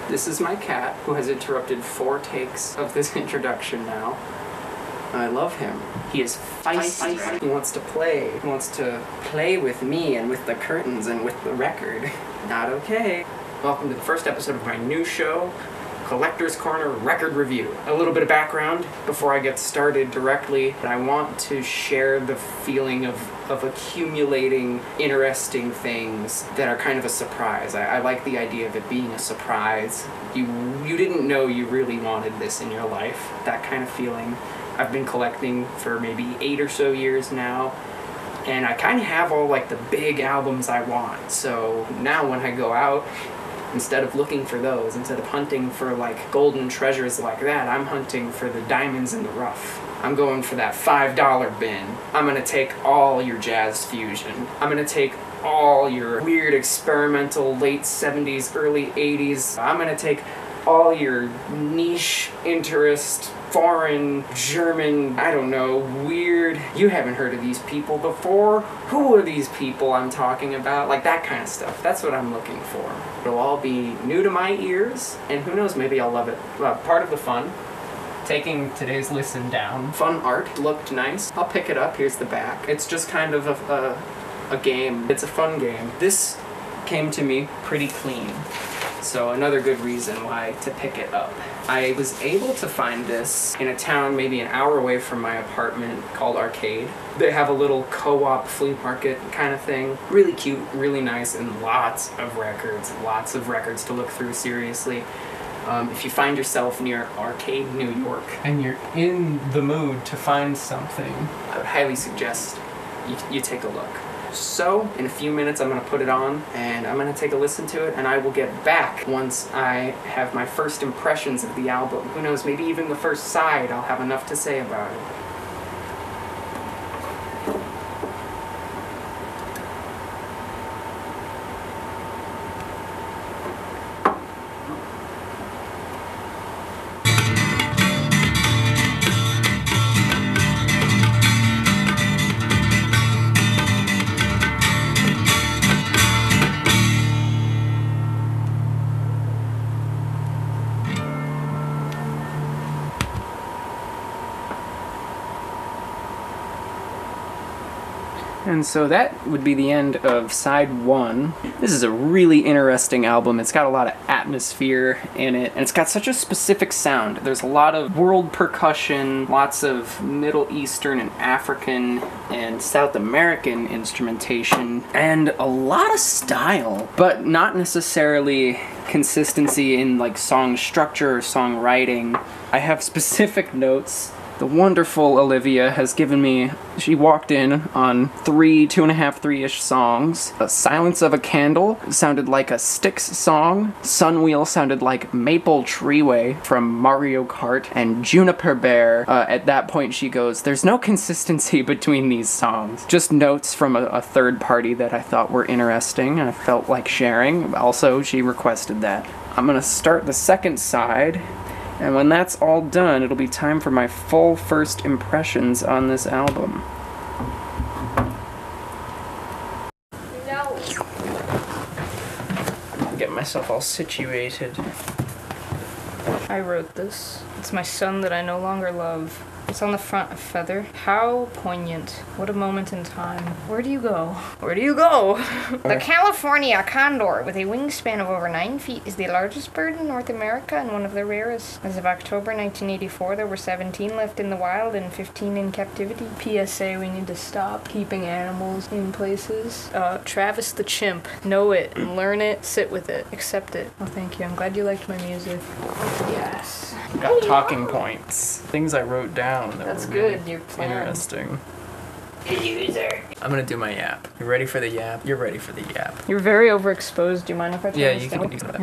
This is my cat, who has interrupted 4 takes of this introduction now. I love him. He is feisty. He wants to play. He wants to play with me and with the curtains and with the record. Not okay. Welcome to the first episode of my new show, Collector's Corner Record Review. A little bit of background before I get started directly. I want to share the feeling of accumulating interesting things that are kind of a surprise. I like the idea of it being a surprise. You didn't know you really wanted this in your life. That kind of feeling. I've been collecting for maybe 8 or so years now, and I kind of have all like the big albums I want. So now when I go out, instead of looking for those, instead of hunting for like golden treasures like that, I'm hunting for the diamonds in the rough. I'm going for that $5 bin. I'm gonna take all your jazz fusion. I'm gonna take all your weird experimental late 70s, early 80s. I'm gonna take all your niche interest, foreign, German, I don't know, weird, you haven't heard of these people before, who are these people I'm talking about, like that kind of stuff. That's what I'm looking for. It'll all be new to my ears, and who knows, maybe I'll love it. Part of the fun, taking today's listen down. Fun art, looked nice. I'll pick it up, here's the back. It's just kind of a game. It's a fun game. This came to me pretty clean. So another good reason why to pick it up. I was able to find this in a town maybe an hour away from my apartment called Arcade. They have a little co-op flea market kind of thing. Really cute, really nice, and lots of records to look through seriously. If you find yourself near Arcade, New York, and you're in the mood to find something, I would highly suggest you take a look. So, in a few minutes I'm going to put it on, and I'm going to take a listen to it, and I will get back once I have my first impressions of the album. Who knows, maybe even the first side I'll have enough to say about it. And so that would be the end of side 1. This is a really interesting album. It's got a lot of atmosphere in it, and it's got such a specific sound. There's a lot of world percussion, lots of Middle Eastern and African and South American instrumentation, and a lot of style, but not necessarily consistency in like song structure or songwriting. I have specific notes. The wonderful Olivia has given me, she walked in on 2.5, 3-ish songs. Silence of a Candle sounded like a Styx song. Sunwheel sounded like Maple Treeway from Mario Kart. And Juniper Bear, at that point she goes, there's no consistency between these songs. Just notes from a third party that I thought were interesting and I felt like sharing. Also, she requested that. I'm gonna start the second side. And when that's all done, it'll be time for my full first impressions on this album. No. Get myself all situated. I wrote this. It's my son that I no longer love. It's on the front of Feather. How poignant. What a moment in time. Where do you go? Where do you go? The California condor, with a wingspan of over 9 feet, is the largest bird in North America and one of the rarest. As of October 1984, there were 17 left in the wild and 15 in captivity. PSA, we need to stop keeping animals in places. Travis the chimp. Know it, learn it, sit with it, accept it. Oh, thank you. I'm glad you liked my music. Yes. Got talking points. Things I wrote down. That's really good. You're planned. Interesting. User. I'm gonna do my yap. You ready for the yap? You're ready for the yap. You're very overexposed. Do you mind if I turn Yeah, this you down? can use that.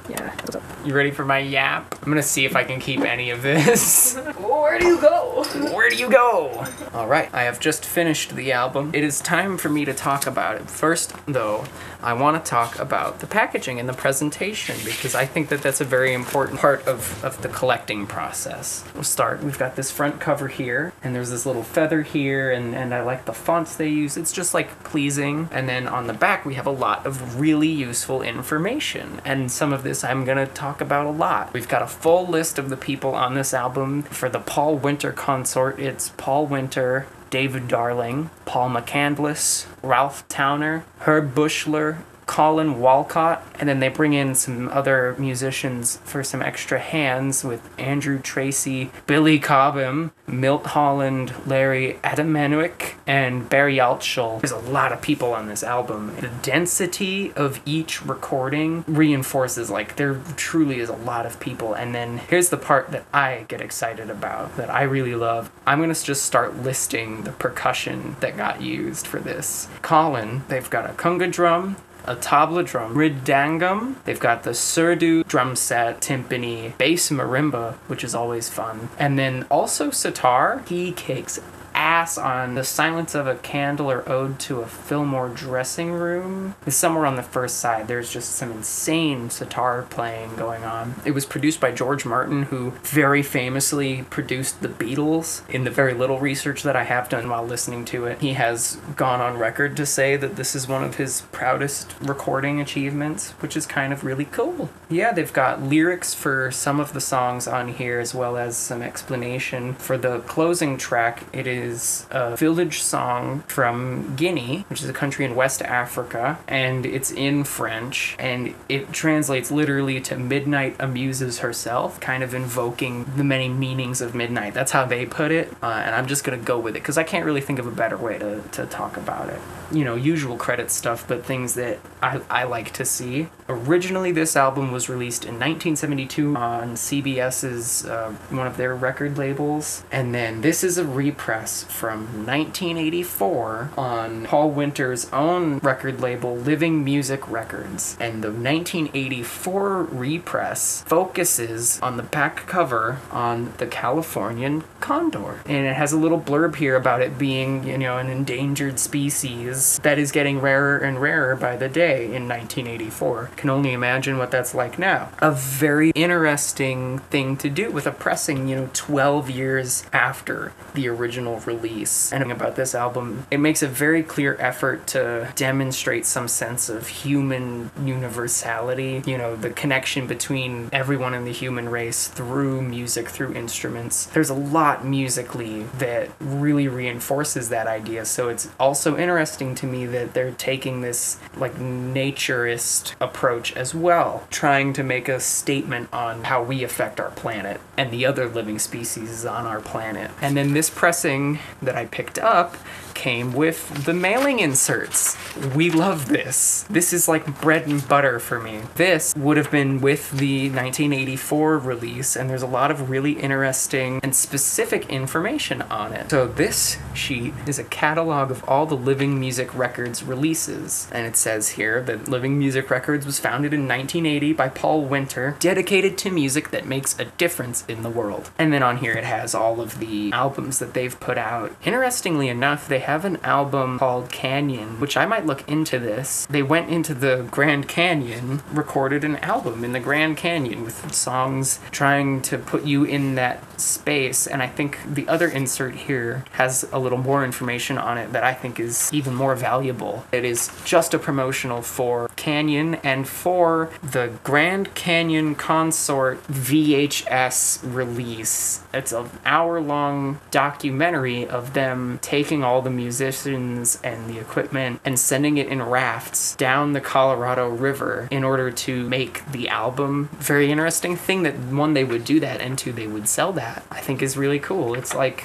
Yeah, what's up? You ready for my yap? I'm gonna see if I can keep any of this. Where do you go? Where do you go? Alright, I have just finished the album. It is time for me to talk about it. First, though, I want to talk about the packaging and the presentation, because I think that that's a very important part of the collecting process. We'll start. We've got this front cover here, and there's this little feather here, and I like the fonts they use. It's just like pleasing. And then on the back, we have a lot of really useful information. fun. And some of this I'm gonna talk about a lot. We've got a full list of the people on this album. For the Paul Winter Consort, it's Paul Winter, David Darling, Paul McCandless, Ralph Towner, Herb Bushler, Colin Walcott, and then they bring in some other musicians for some extra hands with Andrew Tracy, Billy Cobham, Milt Holland, Larry Adamaniuk, and Barry Altschul. There's a lot of people on this album. The density of each recording reinforces, like, there truly is a lot of people. And then here's the part that I get excited about, that I really love. I'm gonna just start listing the percussion that got used for this. Colin, they've got a conga drum, a tabla drum, ridangum. They've got the surdo drum set, timpani, bass marimba, which is always fun. And then also sitar. He kicks ass on The Silence of a Candle or Ode to a Fillmore Dressing Room. It's somewhere on the first side. There's just some insane sitar playing going on. It was produced by George Martin, who very famously produced the Beatles. In the very little research that I have done while listening to it, he has gone on record to say that this is one of his proudest recording achievements, which is kind of really cool. Yeah, they've got lyrics for some of the songs on here, as well as some explanation. For the closing track, it is a village song from Guinea, which is a country in West Africa, and it's in French, and it translates literally to "Midnight amuses herself," kind of invoking the many meanings of midnight. That's how they put it, and I'm just gonna go with it, because I can't really think of a better way to talk about it. You know, usual credit stuff, but things that I like to see. Originally, this album was released in 1972 on CBS's, one of their record labels, and then this is a repress from 1984 on Paul Winter's own record label, Living Music Records. And the 1984 repress focuses on the back cover on the Californian condor. And it has a little blurb here about it being, you know, an endangered species that is getting rarer and rarer by the day in 1984. Can only imagine what that's like now. A very interesting thing to do with a pressing, you know, 12 years after the original release. And about this album, it makes a very clear effort to demonstrate some sense of human universality, you know, the connection between everyone in the human race through music, through instruments. There's a lot musically that really reinforces that idea, so it's also interesting to me that they're taking this, like, naturist approach as well, trying to make a statement on how we affect our planet and the other living species on our planet. And then this pressing that I picked up came with the mailing inserts. We love this. This is like bread and butter for me. This would have been with the 1984 release, and there's a lot of really interesting and specific information on it. So this sheet is a catalog of all the Living Music Records releases, and it says here that Living Music Records was founded in 1980 by Paul Winter, dedicated to music that makes a difference in the world. And then on here it has all of the albums that they've put out. Interestingly enough, they have an album called Canyon, which I might look into this. They went into the Grand Canyon, recorded an album in the Grand Canyon with songs trying to put you in that space, and I think the other insert here has a little more information on it that I think is even more valuable. It is just a promotional for Canyon and for the Grand Canyon Consort VHS release. It's an hour-long documentary of them taking all the musicians and the equipment and sending it in rafts down the Colorado River in order to make the album. Very interesting thing that, one, they would do that, and two, they would sell that. I think is really cool. It's like,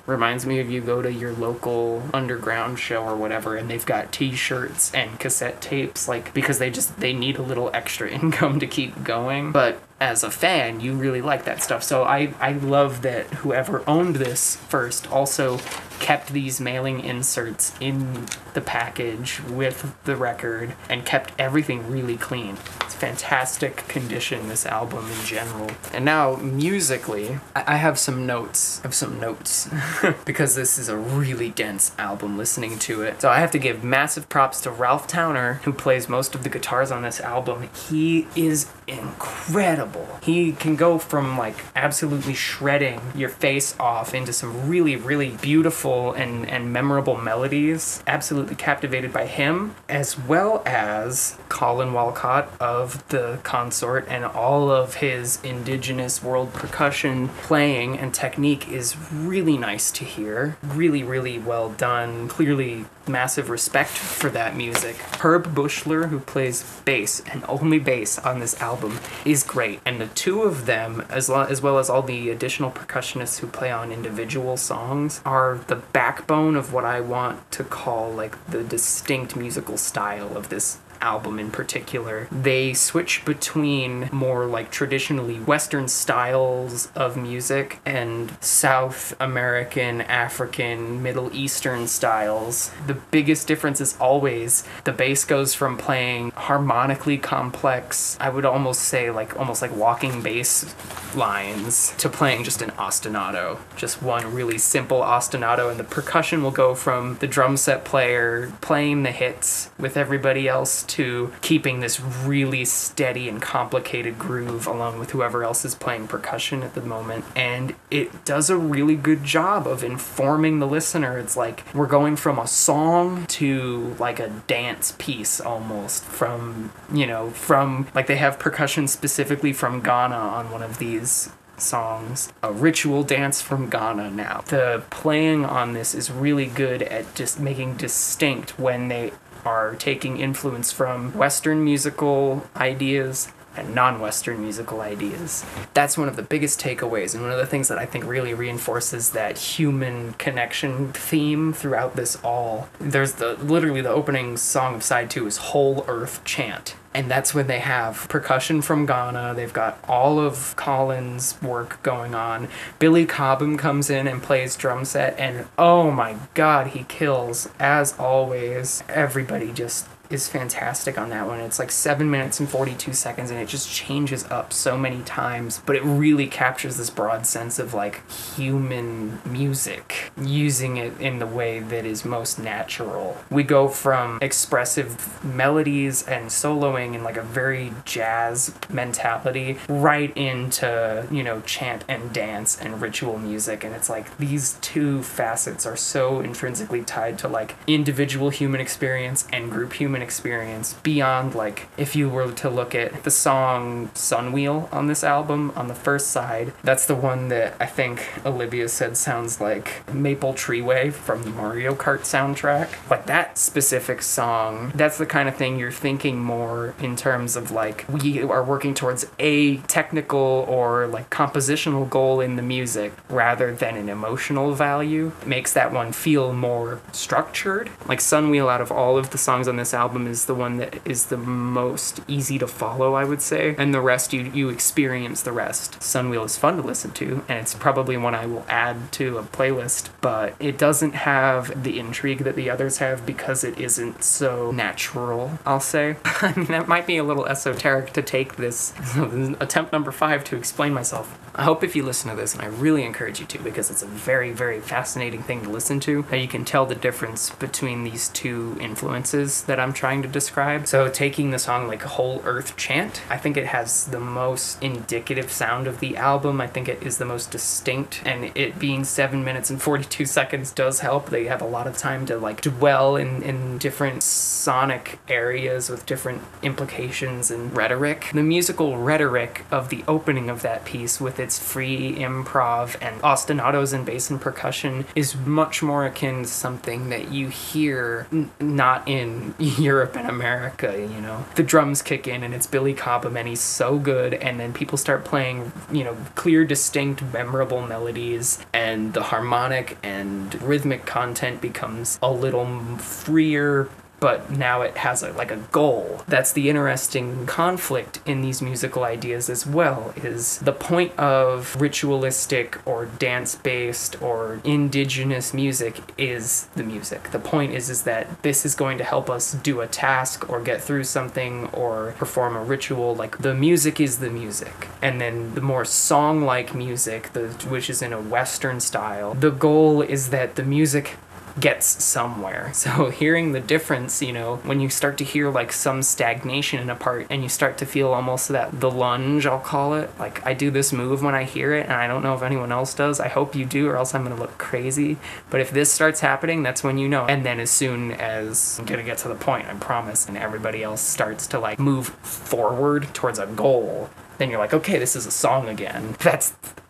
reminds me of you go to your local underground show or whatever, and they've got t-shirts and cassette tapes, like, because they need a little extra income to keep going. But as a fan, you really like that stuff. So I love that whoever owned this first also kept these mailing inserts in the package with the record and kept everything really clean. It's fantastic condition, this album in general. And now, musically, I have some notes. Because this is a really dense album listening to it. So I have to give massive props to Ralph Towner, who plays most of the guitars on this album. He is incredible. He can go from like absolutely shredding your face off into some really, really beautiful and memorable melodies. Absolutely captivated by him, as well as Colin Walcott of the Consort, and all of his indigenous world percussion playing and technique is really nice to hear. Really, really well done. Clearly massive respect for that music. Herb Bushler, who plays bass and only bass on this album, is great. And the two of them, as well as all the additional percussionists who play on individual songs, are the backbone of what I want to call like the distinct musical style of this album in particular. They switch between more like traditionally Western styles of music and South American, African, Middle Eastern styles. The biggest difference is always the bass goes from playing harmonically complex, I would almost say almost like walking bass lines, to playing just an ostinato. Just one really simple ostinato, and the percussion will go from the drum set player playing the hits with everybody else to keeping this really steady and complicated groove along with whoever else is playing percussion at the moment. And it does a really good job of informing the listener. It's like we're going from a song to like a dance piece almost, from like they have percussion specifically from Ghana on one of these songs, a ritual dance from Ghana. Now the playing on this is really good at just making distinct when they are taking influence from Western musical ideas and non-Western musical ideas. That's one of the biggest takeaways, and one of the things that I think really reinforces that human connection theme throughout this all. There's literally the opening song of side 2 is Whole Earth Chant. And that's when they have percussion from Ghana. They've got all of Colin's work going on. Billy Cobham comes in and plays drum set, and oh my god, he kills, as always. Everybody just is fantastic on that one. It's like 7 minutes and 42 seconds, and it just changes up so many times, but it really captures this broad sense of like human music, using it in the way that is most natural. We go from expressive melodies and soloing in like a very jazz mentality right into, chant and dance and ritual music, and it's like these two facets are so intrinsically tied to like individual human experience and group human experience, beyond like if you were to look at the song Sunwheel on this album on the first side. That's the one that I think Olivia said sounds like Maple Treeway from the Mario Kart soundtrack. Like that specific song, that's the kind of thing you're thinking more in terms of like we are working towards a technical or like compositional goal in the music rather than an emotional value. It makes that one feel more structured. Like Sunwheel, out of all of the songs on this album, is the one that is the most easy to follow, I would say, and the rest you experience the rest. Sunwheel is fun to listen to, and it's probably one I will add to a playlist, but it doesn't have the intrigue that the others have because it isn't so natural, I'll say. I mean, that might be a little esoteric to take this attempt number 5 to explain myself. I hope if you listen to this, and I really encourage you to, because it's a very, very fascinating thing to listen to, that you can tell the difference between these two influences that I'm trying to describe. So taking the song like Whole Earth Chant, I think it has the most indicative sound of the album. I think it is the most distinct, and it being 7 minutes and 42 seconds does help. They have a lot of time to like dwell in different sonic areas with different implications and rhetoric. The musical rhetoric of the opening of that piece with its free improv and ostinatos and bass and percussion is much more akin to something that you hear not in Europe and America, The drums kick in and it's Billy Cobham and he's so good, and then people start playing, clear, distinct, memorable melodies, and the harmonic and rhythmic content becomes a little freer, but now it has a goal. That's the interesting conflict in these musical ideas as well, is the point of ritualistic or dance-based or indigenous music is the music. The point is that this is going to help us do a task or get through something or perform a ritual. Like, the music is the music. And then the more song-like music, which is in a Western style, the goal is that the music gets somewhere. So hearing the difference, you know, when you start to hear like some stagnation in a part and you start to feel almost the lunge, I'll call it. Like I do this move when I hear it, and I don't know if anyone else does. I hope you do, or else I'm gonna look crazy. But if this starts happening, that's when you know. And then as soon as I'm gonna get to the point, I promise, and everybody else starts to like move forward towards a goal, then you're like, okay, this is a song again.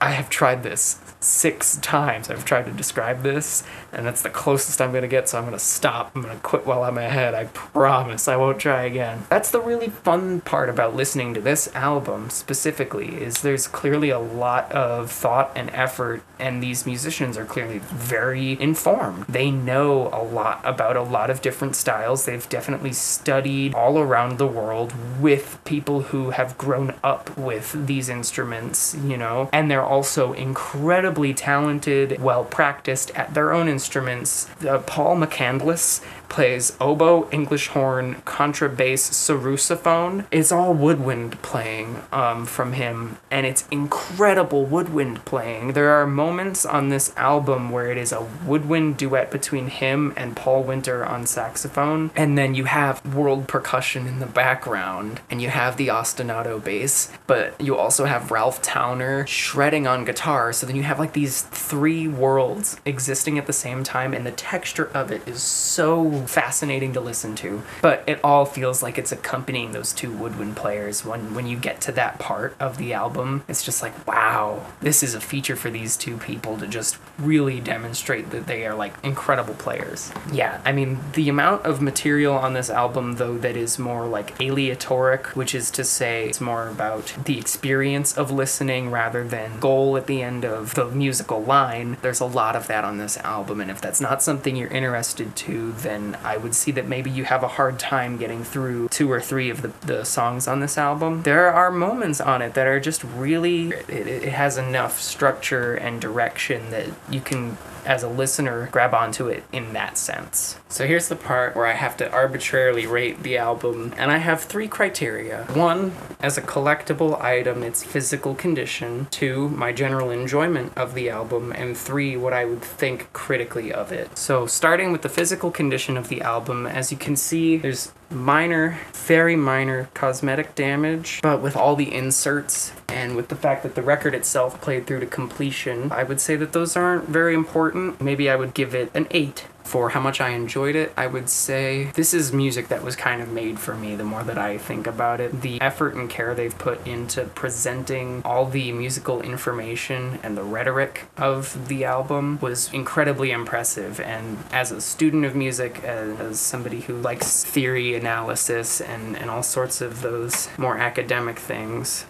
I have tried this 6 times. I've tried to describe this, and that's the closest I'm gonna get, so I'm gonna stop. I'm gonna quit while I'm ahead. I promise I won't try again. That's the really fun part about listening to this album specifically, is there's clearly a lot of thought and effort, and these musicians are clearly very informed. They know a lot about a lot of different styles. They've definitely studied all around the world with people who have grown up with these instruments, you know, and they're also incredibly talented, well practiced at their own instruments. Paul McCandless plays oboe, English horn, contrabass, sarrusophone. It's all woodwind playing from him, and it's incredible woodwind playing. There are moments on this album where it is a woodwind duet between him and Paul Winter on saxophone, and then you have world percussion in the background, and you have the ostinato bass, but you also have Ralph Towner shredding on guitar, so then you have like these 3 worlds existing at the same time, and the texture of it is so fascinating to listen to. But it all feels like it's accompanying those 2 woodwind players. When you get to that part of the album, it's just like, wow, this is a feature for these 2 people to just really demonstrate that they are like incredible players. Yeah, I mean, the amount of material on this album, though, that is more like aleatoric, which is to say it's more about the experience of listening rather than goal at the end of the musical line. There's a lot of that on this album, and if that's not something you're interested to, then I would see that maybe you have a hard time getting through 2 or 3 of the songs on this album. There are moments on it that are just really, it has enough structure and direction that you can, as a listener, grab onto it in that sense. So here's the part where I have to arbitrarily rate the album, and I have 3 criteria. 1, as a collectible item, its physical condition. 2, my general enjoyment of the album. And 3, what I would think critically of it. So starting with the physical condition of the album, as you can see, there's minor, very minor cosmetic damage, but with all the inserts and with the fact that the record itself played through to completion, I would say that those aren't very important. Maybe I would give it an 8. For how much I enjoyed it, I would say this is music that was kind of made for me the more that I think about it. The effort and care they've put into presenting all the musical information and the rhetoric of the album was incredibly impressive. And as a student of music, as somebody who likes theory analysis and all sorts of those more academic things,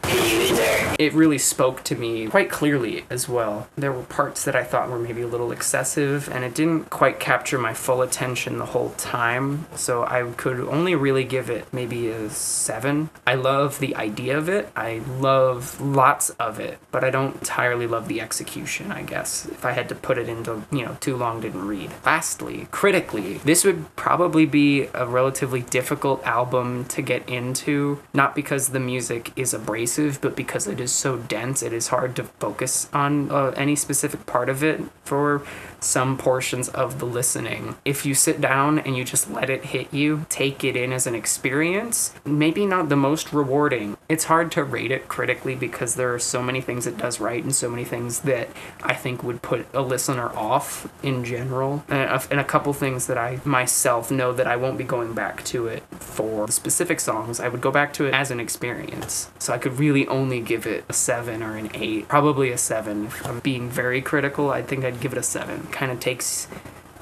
it really spoke to me quite clearly as well. There were parts that I thought were maybe a little excessive, and it didn't quite capture my full attention the whole time, so I could only really give it maybe a 7. I love the idea of it, I love lots of it, but I don't entirely love the execution, I guess, if I had to put it into, you know, Too Long Didn't Read. Lastly, critically, this would probably be a relatively difficult album to get into, not because the music is abrasive, but because it is so dense, it is hard to focus on any specific part of it for some portions of the listening. If you sit down and you just let it hit you, take it in as an experience, maybe not the most rewarding. It's hard to rate it critically because there are so many things it does right and so many things that I think would put a listener off in general, and a couple things that I myself know that I won't be going back to it for specific songs. I would go back to it as an experience. So I could really only give it a 7 or an 8, probably a 7. If I'm being very critical, I think I'd give it a 7. Kind of takes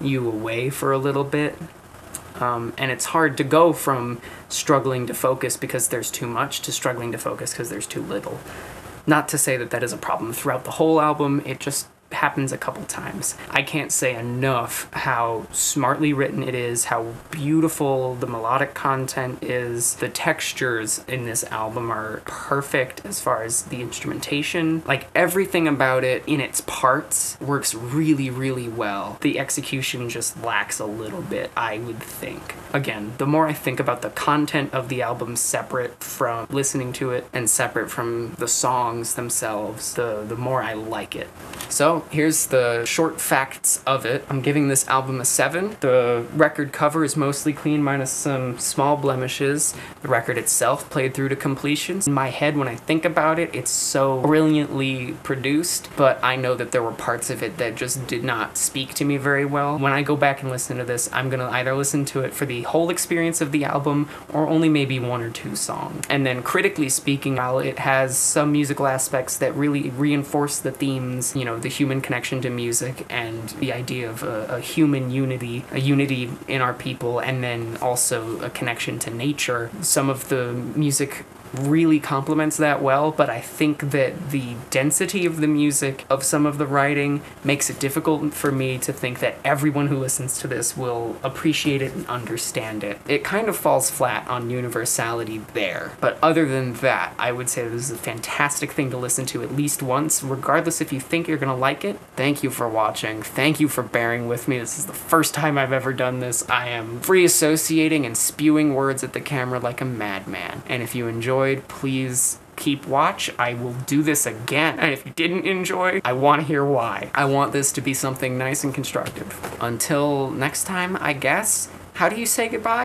you away for a little bit, and it's hard to go from struggling to focus because there's too much to struggling to focus because there's too little. Not to say that that is a problem throughout the whole album, it just happens a couple times. I can't say enough how smartly written it is, how beautiful the melodic content is. The textures in this album are perfect as far as the instrumentation. Like, everything about it in its parts works really, really well. The execution just lacks a little bit, I would think. Again, the more I think about the content of the album separate from listening to it and separate from the songs themselves, the more I like it. So, Here's the short facts of it. I'm giving this album a 7. The record cover is mostly clean, minus some small blemishes. The record itself played through to completion. In my head, when I think about it, it's so brilliantly produced, but I know that there were parts of it that just did not speak to me very well. When I go back and listen to this, I'm gonna either listen to it for the whole experience of the album or only maybe 1 or 2 songs. And then critically speaking, while it has some musical aspects that really reinforce the themes, you know, the human connection to music and the idea of a human unity, a unity in our people, and then also a connection to nature, some of the music really complements that well, but I think that the density of the music, of some of the writing, makes it difficult for me to think that everyone who listens to this will appreciate it and understand it. It kind of falls flat on universality there, but other than that, I would say this is a fantastic thing to listen to at least once, regardless if you think you're gonna like it. Thank you for watching. Thank you for bearing with me. This is the first time I've ever done this. I am free associating and spewing words at the camera like a madman, and if you enjoyed, please keep watch. I will do this again. And if you didn't enjoy, I want to hear why. I want this to be something nice and constructive. Until next time, I guess. How do you say goodbye?